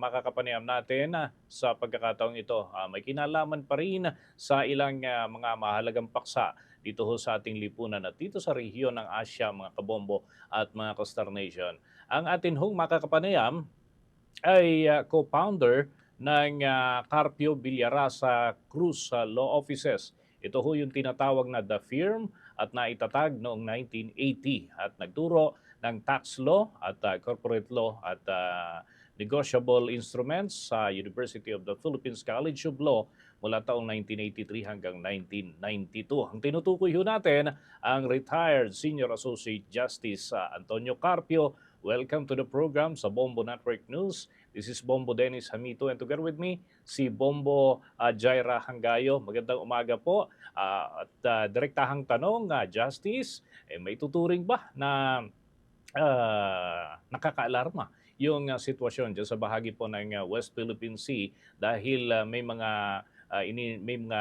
Makakapanayam natin sa pagkakataong ito. May kinalaman pa rin sa ilang mga mahalagang paksa dito ho sa ating lipunan at dito sa rehiyon ng Asya, mga kabombo at mga Coastal Nation. Ang atin hong makakapanayam ay co-founder ng Carpio Villarasa Cruz Law Offices. Ito ho yung tinatawag na The Firm at naitatag noong 1980 at nagturo ng tax law at corporate law at negotiable instruments sa University of the Philippines College of Law mula taong 1983 hanggang 1992. Ang tinutukoy ho natin ang retired Senior Associate Justice Antonio Carpio. Welcome to the program sa Bombo Network News. This is Bombo Dennis Hamito and together with me, si Bombo Jaira Hangayo. Magandang umaga po. Direktahang tanong, Justice, may tuturing ba na nakakaalarma yung sitwasyon dyan sa bahagi po ng West Philippine Sea dahil may mga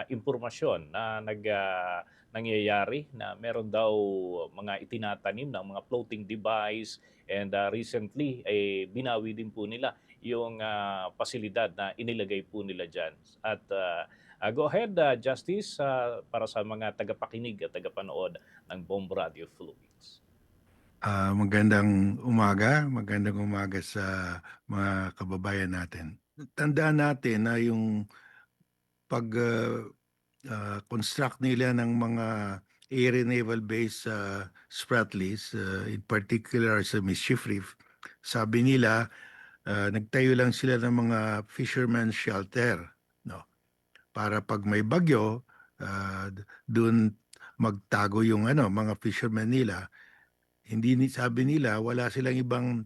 impormasyon na nangyayari na meron daw mga itinatanim ng mga floating device and recently binawi din po nila yung pasilidad na inilagay po nila dyan. At go ahead, Justice, para sa mga tagapakinig at tagapanood ng Bomb Radio Philippines. Magandang umaga sa mga kababayan natin. Tandaan natin na yung pag-construct nila ng mga air and naval base sa Spratlys, in particular sa Mischief Reef, sabi nila nagtayo lang sila ng mga fisherman shelter, no? Para pag may bagyo, doon magtago yung mga fishermen nila. Sabi nila wala silang ibang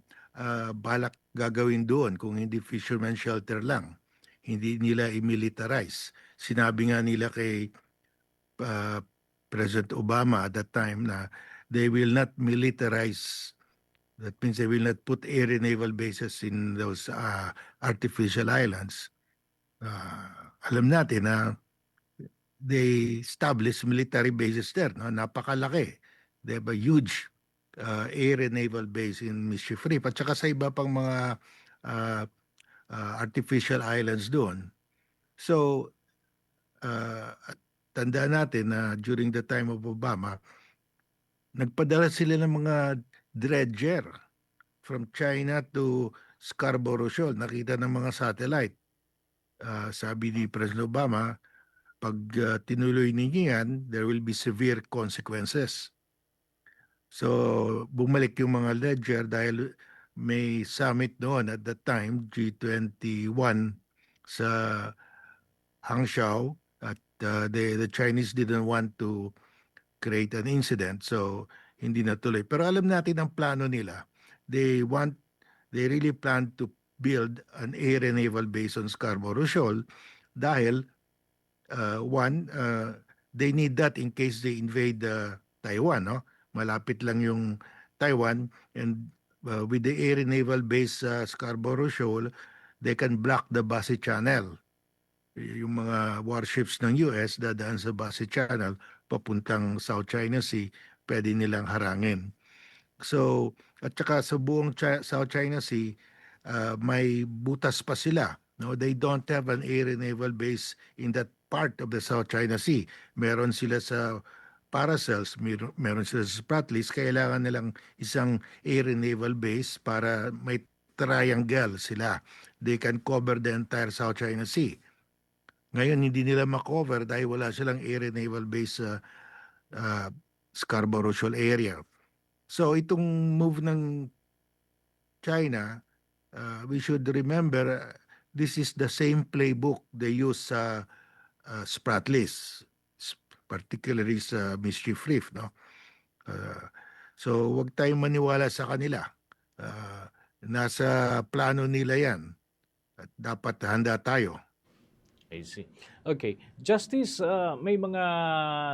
balak gagawin doon kung hindi fisherman shelter lang. Hindi nila i-militarize. Sinabi nga nila kay uh, President Obama at that time na they will not militarize. That means they will not put air and naval bases in those artificial islands. Alam natin na they established military bases there. No? Napakalaki. They have a huge air and naval base in Mischief Reef at saka sa iba pang mga uh, artificial islands doon. So, tandaan natin na during the time of Obama, nagpadala sila ng mga dredger from China to Scarborough Shoal. Nakita ng mga satellite. Sabi ni President Obama, pag tinuloy ninyo yan, there will be severe consequences. So, bumalik yung mga ledger dahil may summit noon at that time, G21 sa Hangzhou at the Chinese didn't want to create an incident so hindi natuloy. Pero alam natin ang plano nila. They really plan to build an air and naval base on Scarborough Shoal dahil they need that in case they invade Taiwan, no? Malapit lang yung Taiwan and with the air and naval base sa Scarborough Shoal, they can block the Bassett Channel. Yung mga warships ng US dadaan sa Bassett Channel papuntang South China Sea, pwede nilang harangin. So, at saka sa buong South China Sea, may butas pa sila. No, they don't have an air and naval base in that part of the South China Sea. Meron sila sa Paracels, meron sila sa Spratlys, kailangan nilang isang air and naval base para may triangle sila. They can cover the entire South China Sea. Ngayon, hindi nila makover dahil wala silang air and naval base sa Scarborough Shoal area. So, itong move ng China, we should remember this is the same playbook they use sa Spratlys, particularly sa Mischief Reef, no? So, wag tayong maniwala sa kanila. Nasa plano nila yan at dapat handa tayo. I see. Okay. Justice, may mga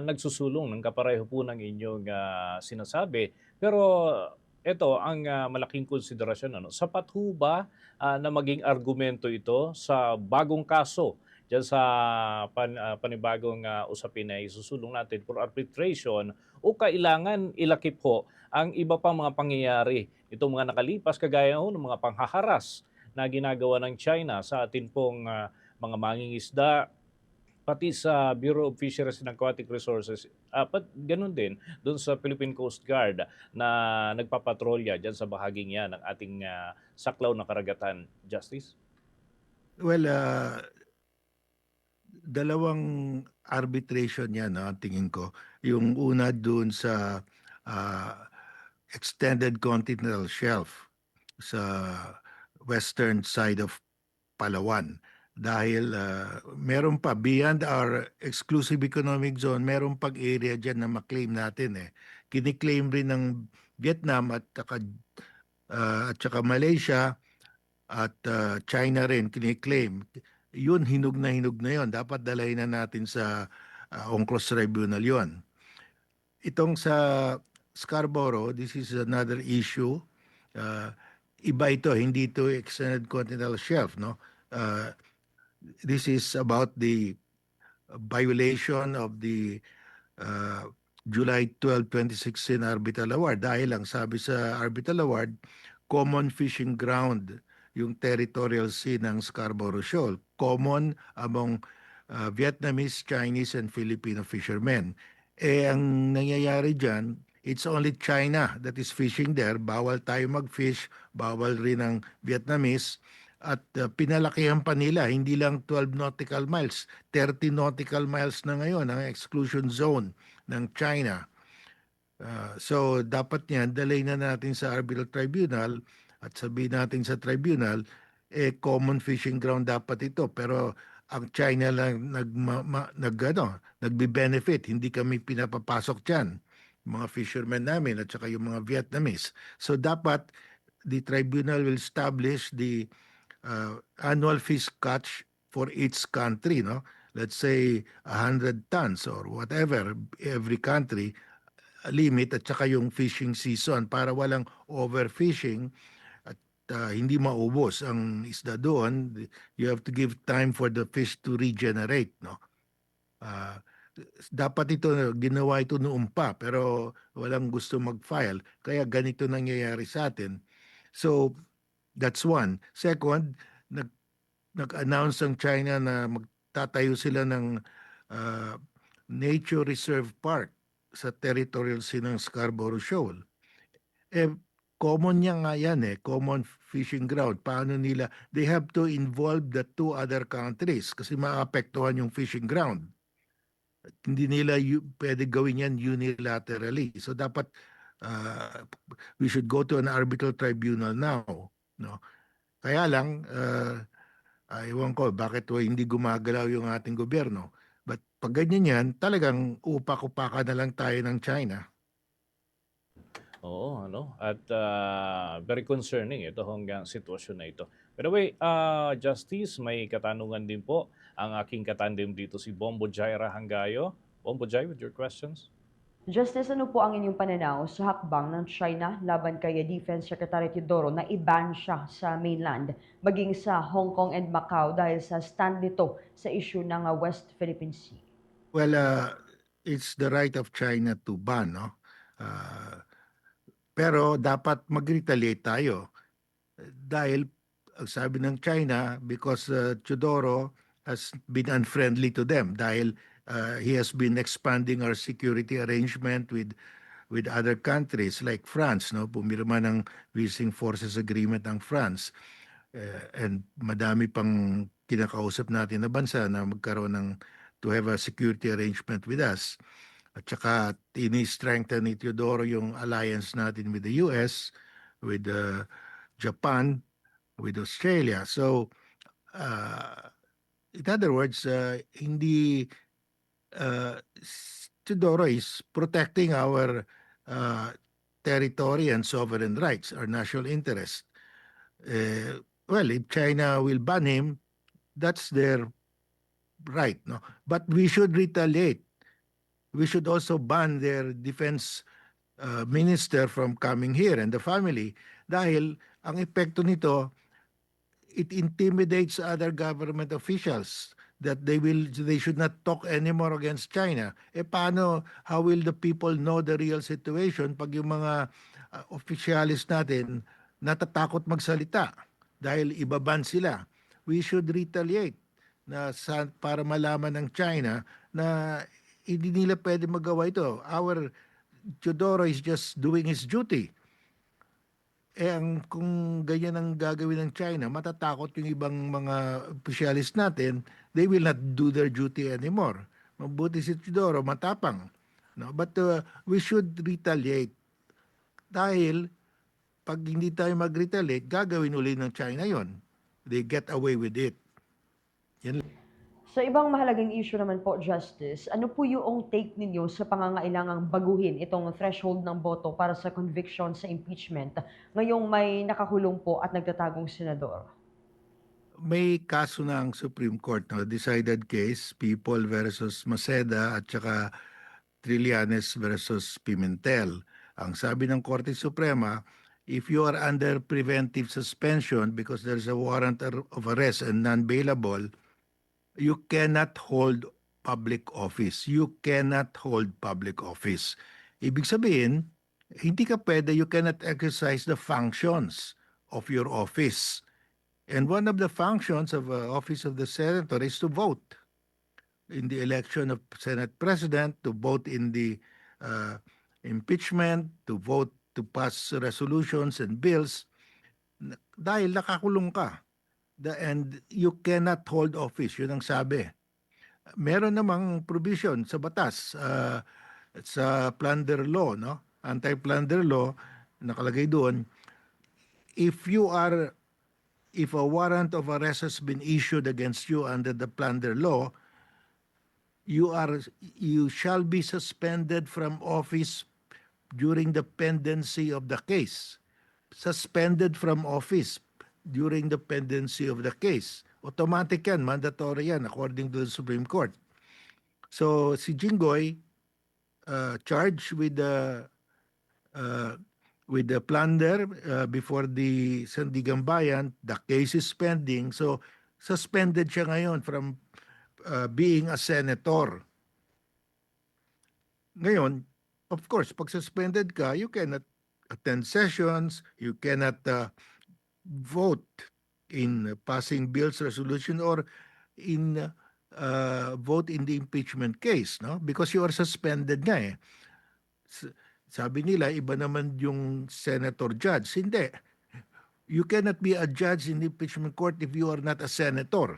nagsusulong ng kapareho po ng inyong sinasabi. Pero ito, ang malaking konsiderasyon, sapat ho ba na maging argumento ito sa bagong kaso dyan sa panibagong usapin na isusulong natin for arbitration o kailangan ilakip ho ang iba pang mga pangyayari, itong mga nakalipas kagaya ho ng mga panghaharas na ginagawa ng China sa atin pong mga mangingisda, pati sa Bureau of Fisheries and Aquatic Resources, ganun din doon sa Philippine Coast Guard na nagpapatrolya dyan sa bahaging yan ng ating saklaw na karagatan. Justice? Well, dalawang arbitration yan, no, ang tingin ko. Yung una dun sa ah, extended continental shelf sa western side of Palawan. Dahil meron pa, beyond our exclusive economic zone, meron pag area dyan na maklaim natin eh. Kiniklaim rin ng Vietnam at saka Malaysia at China rin kiniklaim. Yun, hinog na yun. Dapat dalayin na natin sa UNCLOS Tribunal yun. Itong sa Scarborough, this is another issue. Uh, Iba ito, hindi ito extended continental shelf, no? Uh, this is about the violation of the uh, July 12, 2016 Arbitral Award. Dahil lang sabi sa Arbitral Award, common fishing ground yung territorial sea ng Scarborough Shoal. Common among Vietnamese, Chinese, and Filipino fishermen. Ang nangyayari dyan, it's only China that is fishing there. Bawal tayo mag-fish, bawal rin ang Vietnamese. At pinalakihan pa nila, hindi lang 12 nautical miles, 30 nautical miles na ngayon ang exclusion zone ng China. So dapat niyan, dalay na natin sa arbitral tribunal at sabihin natin sa tribunal, common fishing ground dapat ito. Pero ang China lang nagbe-benefit, hindi kami pinapapasok diyan. Mga fishermen namin at saka yung mga Vietnamese. So dapat the tribunal will establish the annual fish catch for each country, no? Let's say 100 tons or whatever, every country limit at saka yung fishing season para walang overfishing at hindi maubos ang isda doon. You have to give time for the fish to regenerate, no? Ah, Dapat ito ginawa ito noon pa pero walang gusto mag-file kaya ganito nangyayari sa atin. So that's one. Second, nag-announce ang China na magtatayo sila ng ah, nature reserve park sa territorial sea ng Scarborough Shoal. Eh, common niya nga yan eh, common fishing ground. Paano nila, they have to involve the two other countries kasi maapektuhan yung fishing ground. Hindi nila pwede gawin yan unilaterally. So dapat we should go to an arbitral tribunal now. No? Kaya lang, ewan ko bakit hindi gumagalaw yung ating gobyerno. But pag ganyan yan, talagang upak-upakan na lang tayo ng China. Oo, ano? At very concerning ito hanggang sitwasyon na ito. By the way, Justice, may katanungan din po ang aking katandem dito si Bombo Jaira Hangayo. Bombo Jai, with your questions. Justice, ano po ang inyong pananaw sa hakbang ng China laban kay Defense Secretary Teodoro na i-ban siya sa mainland, maging sa Hong Kong and Macau dahil sa stand nito sa issue ng West Philippine Sea? Well, it's the right of China to ban, no? Pero dapat mag-retaliate tayo. Dahil, ang sabi ng China, because Teodoro has been unfriendly to them dahil he has been expanding our security arrangement with other countries like France, no? Pumirma ng Peaceful Forces Agreement ang France. And madami pang kinakausap natin na bansa na magkaroon ng to have a security arrangement with us. At saka ini-strengthen ni Teodoro yung alliance natin with the US, with Japan, with Australia. So, in other words, hindi Teodoro is protecting our territory and sovereign rights, our national interest. Well, if China will ban him, that's their right, no? But we should retaliate. We should also ban their defense minister from coming here and the family dahil ang epekto nito, it intimidates other government officials that they should not talk anymore against China. Paano, how will the people know the real situation pag yung mga officialis natin natatakot magsalita? dahil ibaban sila. We should retaliate para malaman ng China na hindi nila pwede magawa ito. Our Teodoro is just doing his duty. Kung ganyan ang gagawin ng China, matatakot yung ibang mga opisyalis natin, they will not do their duty anymore. Mabuti si Teodoro, matapang. No? But we should retaliate. Dahil pag hindi tayo mag-retaliate, gagawin uli ng China yon. They get away with it. Yan. Sa ibang mahalagang issue naman po, Justice, ano po yung take ninyo sa pangangailangang baguhin itong threshold ng boto para sa conviction sa impeachment ngayong may nakakulong po at nagtatagong senador? May kaso na ang Supreme Court, no? Decided case, People versus Maceda at saka Trillanes versus Pimentel. Ang sabi ng Korte Suprema, if you are under preventive suspension because there's a warrant of arrest and non-bailable, you cannot hold public office. You cannot hold public office. Ibig sabihin, hindi ka pwede, you cannot exercise the functions of your office. And one of the functions of office of the senator is to vote in the election of Senate President, to vote in the impeachment, to vote to pass resolutions and bills. Dahil nakakulong ka. And you cannot hold office, yun ang sabi. Meron namang provision sa batas, sa plunder law, no? Anti-plunder law, nakalagay doon, if a warrant of arrest has been issued against you under the plunder law, you shall be suspended from office during the pendency of the case. Suspended from office during the pendency of the case. Automatic yan, mandatory yan according to the Supreme Court. So si Jinggoy charged with the plunder before the Sandigan Bayan, the case is pending. So suspended siya ngayon from being a senator. Ngayon, of course, pag suspended ka, you cannot attend sessions, you cannot vote in passing bills, resolution, or in vote in the impeachment case, no? Because you are suspended nga eh. Sabi nila, iba naman yung senator judge. Hindi. You cannot be a judge in the impeachment court if you are not a senator.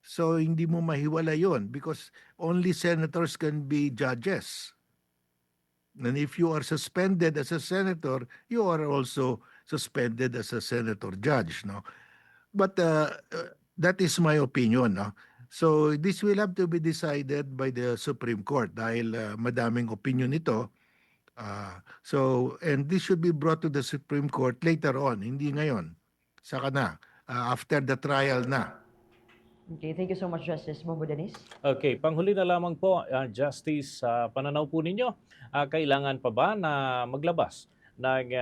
So, hindi mo mahiwala yon because only senators can be judges. And if you are suspended as a senator, you are also suspended as a senator judge, no? But that is my opinion, no? So this will have to be decided by the Supreme Court dahil madaming opinion ito. And this should be brought to the Supreme Court later on, hindi ngayon. Saka na, after the trial na. Okay, thank you so much, Justice Bongo Dennis. Okay, panghuli na lamang po, Justice, sa pananaw po ninyo, kailangan pa ba na maglabas ng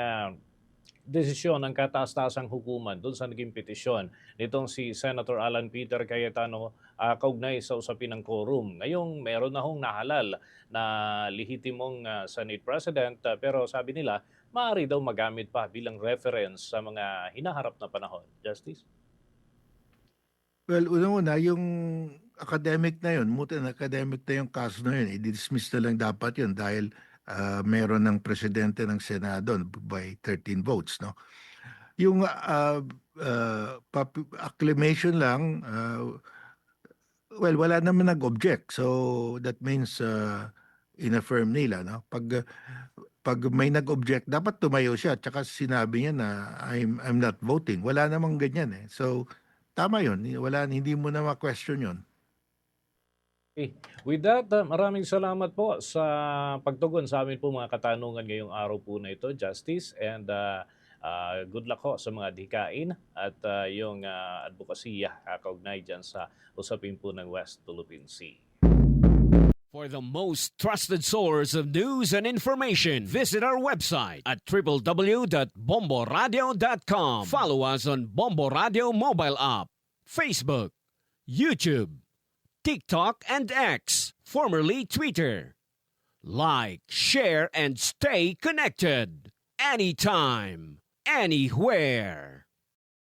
desisyon ng kataas-taasang hukuman doon sa naging petisyon nitong si Senator Alan Peter Cayetano kaugnay sa usapin ng quorum? Ngayong meron na hong nahalal na lehitimong Senate President pero sabi nila, maaari daw magamit pa bilang reference sa mga hinaharap na panahon. Justice? Well, una-una, yung academic na yun, academic na yung kaso na yun, i-dismiss na lang dapat yun dahil meron ng presidente ng Senado by 13 votes, no? Yung acclamation lang, well, wala naman nag-object. So that means in-affirm nila, no? Pag may nag-object, dapat tumayo siya. Tsaka sinabi niya na I'm not voting. Wala namang ganyan eh. So tama yun. Hindi mo na ma-question yun. Okay. With that, maraming salamat po sa pagtugon sa amin po mga katanungan ngayong araw po na ito, Justice. And good luck ho sa mga dikain at yung advokasya kaugnay dyan sa usapin po ng West Philippine Sea. For the most trusted source of news and information, visit our website at www.bomboradio.com. Follow us on Bombo Radio mobile app, Facebook, YouTube, TikTok, and X, formerly Twitter. Like, share, and stay connected. Anytime, anywhere.